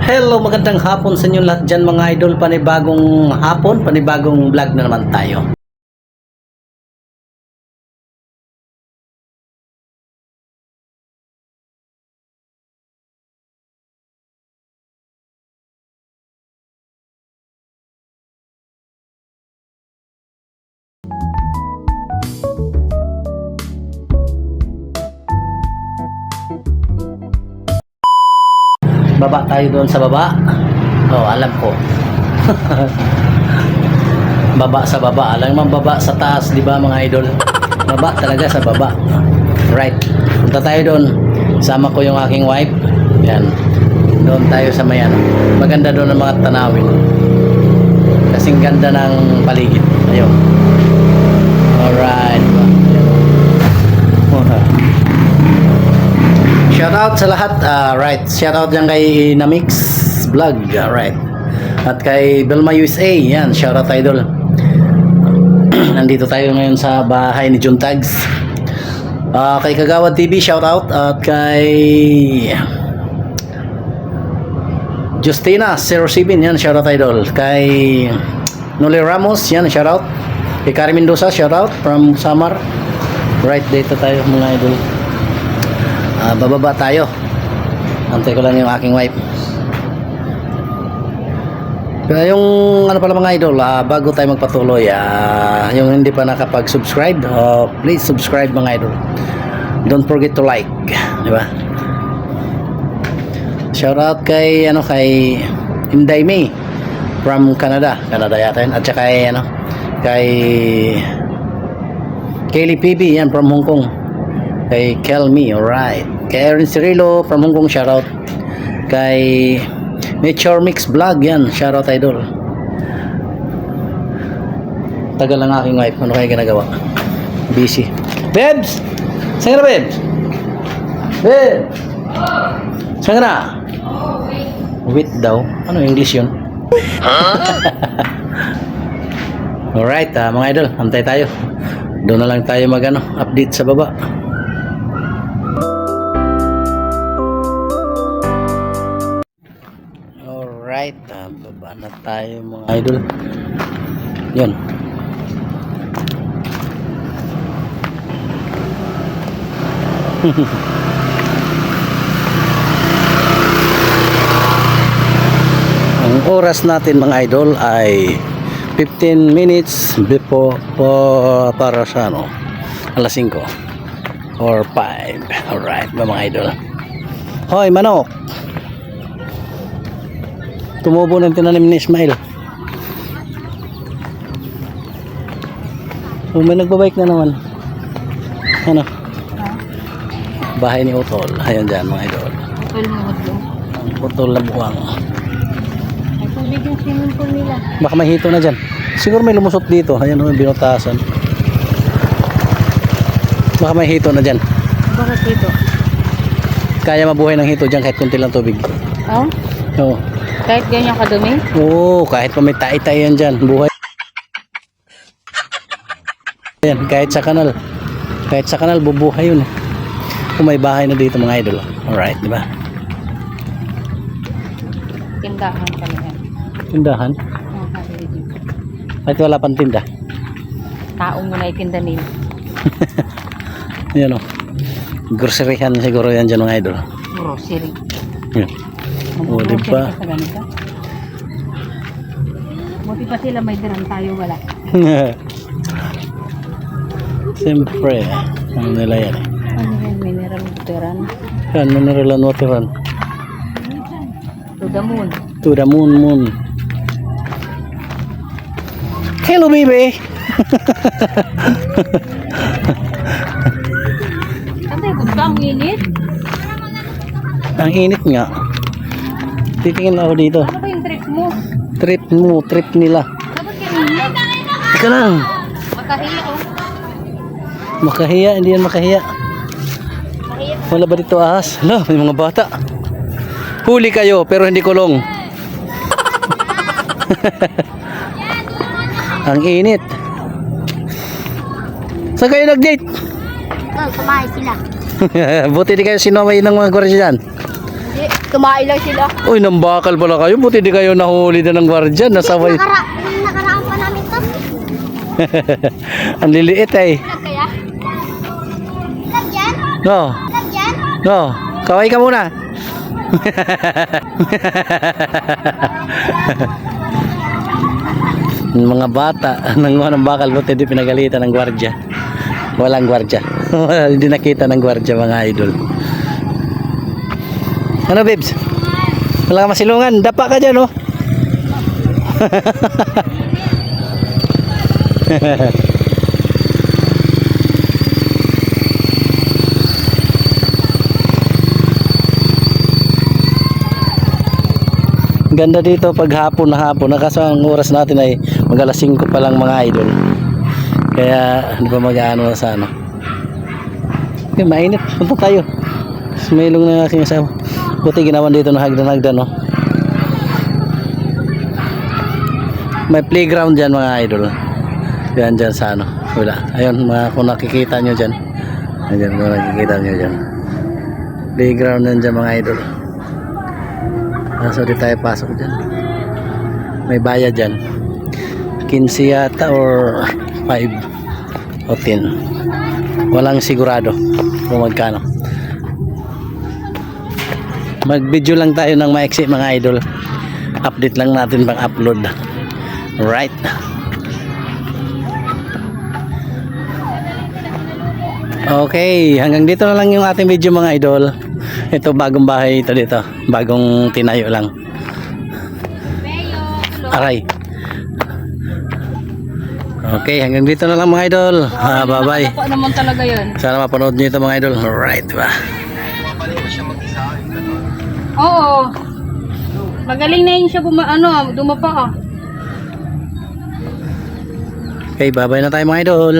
Hello, magandang hapon sa inyo lahat dyan mga idol. Panibagong hapon, panibagong vlog na naman tayo. Baba tayo doon sa baba. Oh, alam ko. Baba sa baba. Alam naman baba sa taas, di ba mga idol? Baba talaga sa baba. Right. Punta tayo doon. Sama ko yung aking wife. Yan. Doon tayo sa may ano. Maganda doon ang mga tanawin. Kasing ganda ng paligid. Ayun. Alright. Shout out sa lahat. Right. Shout out dyan kay Namix Vlog. Right. At kay Belma USA. Yan. Shout out idol. Nandito tayo ngayon sa bahay ni Jun Tags. Kay Kagawad TV. Shout out. At kay Justina 07. Yan. Shout out idol. Kay Noli Ramos. Yan. Shout out. Kay Kari Mendoza. Shout out from Samar. Right. Dito tayo mga idol. Bababa tayo. Antay ko lang yung aking wife. Pero yung ano pala mga idol, bago tayo magpatuloy, yung hindi pa nakapag-subscribe, please subscribe mga idol. Don't forget to like, di ba? Shout out kay kay Inday May from Canada yata yun. At saka kay Kaylee PB yan from Hong Kong. Kay Kelmy, alright. Kay Erin Cirilo from Hong Kong, shoutout. Kay Nature Mix Vlog, yan, shoutout idol. Tagal lang aking wife, ano kaya ginagawa? Busy. Bebs! Saan ka na, Bebs? Bebs! Saan ka na? Wait daw. Ano English yun? Alright, mga idol, antay tayo. Doon na lang tayo update sa baba. Alright, baba na tayo mga idol. Yun. Ang oras natin mga idol ay 15 minutes before para sa alas 5 or 5. Alright mga idol. Hoy manok, tumubo ng tinanim ni Ismail. May nagbabike na naman. Ano? Bahay ni Utol. Ayan dyan mga idol. Utol mo ito. Ang Utol na buwang. Ay, tubig yung swimming pool nila. Baka may hito na dyan. Siguro may lumusot dito. Ayan o, binutasan. Baka may hito na dyan. Bakit dito? Kaya mabuhay ng hito dyan kahit kunti lang tubig. Oh? Oo. Kahit ganyan kadumi? Oo, kahit pa may tae-tae yan dyan. Buhay. Ayan, kahit sa kanal. Kahit sa kanal, bubuhay yun. Kung may bahay na dito mga idol. Alright, di ba? Tindahan pala yan. Tindahan? Oh, Kahit wala pang tinda. taong mo na itinda nila. Yan o. Groceryhan siguro yan dyan mga idol. Grocery. Yan. O, di ba? Buti pa sila may diran tayo wala. Siyempre, ano nila yan eh. Ano yan, mineral diran? Yan, mineral and wateran. To the moon. To the moon. Hello baby! Tatay, kung ka ang init? Ang init nga. Titingin ako dito. Ano ba yung trip mo? Trip nila. Dapat kanina. Ika lang. Makahiya oh. Makahiya, hindi yan makahiya. Makahiya. Wala ba dito ahas? Hala, may mga bata. Huli kayo, pero hindi kulong. Ang init. Saan kayo nag-date? Oh, kumain sila. Buti di kayo sinumay ng mga gwardiya dyan. Hindi. kumain lang sila. Uy, nambakal pala kayo. Buti di kayo nahuli na ng gwardiya. Nasaway. Nakaraan pa namin to. Ang liliit eh. Ilag kaya? Ilag yan? No. Ilag yan? No. Kaway ka muna. Yung mga bata nanguha ng bakal, buti di pinagalitan ng gwardiya. Walang gwardiya. Hindi nakita ng gwardiya, mga idol. Ano, babes? Wala ka masilungan. Dapa ka dyan, oh. Ganda dito pag hapon na hapon. Kaso ang oras natin ay mag-alas 5 pa lang, mga idol. Kaya hindi pa mag-aano na sa ano. Okay, mainit. Punta tayo. Sumilong na aking asawa. Buti ginawan dito na hagdan-hagdan, no? May playground dyan, mga idol. Yan dyan sa ano. Wala. Ayun, mga, kung nakikita nyo dyan. Ayan, kung nakikita nyo dyan. Playground yan dyan, mga idol. So di tayo pasok dyan. May bayad dyan. 15 yata or 5 o 10. Walang sigurado kung magkano. Mag video lang tayo ng maiksi, mga idol. Update lang natin pang upload. Right. Okay, hanggang dito na lang yung ating video, mga idol. Ito bagong bahay ito dito. Bagong tinayo lang. Aray. Okay, hanggang dito na lang, mga idol. Bye-bye. Ako naman talaga yun. Sana mapanood niyo ito, mga idol. Alright, diba? Oo. Magaling na yun siya dumapa ah. Okay, bye-bye na tayo, mga idol.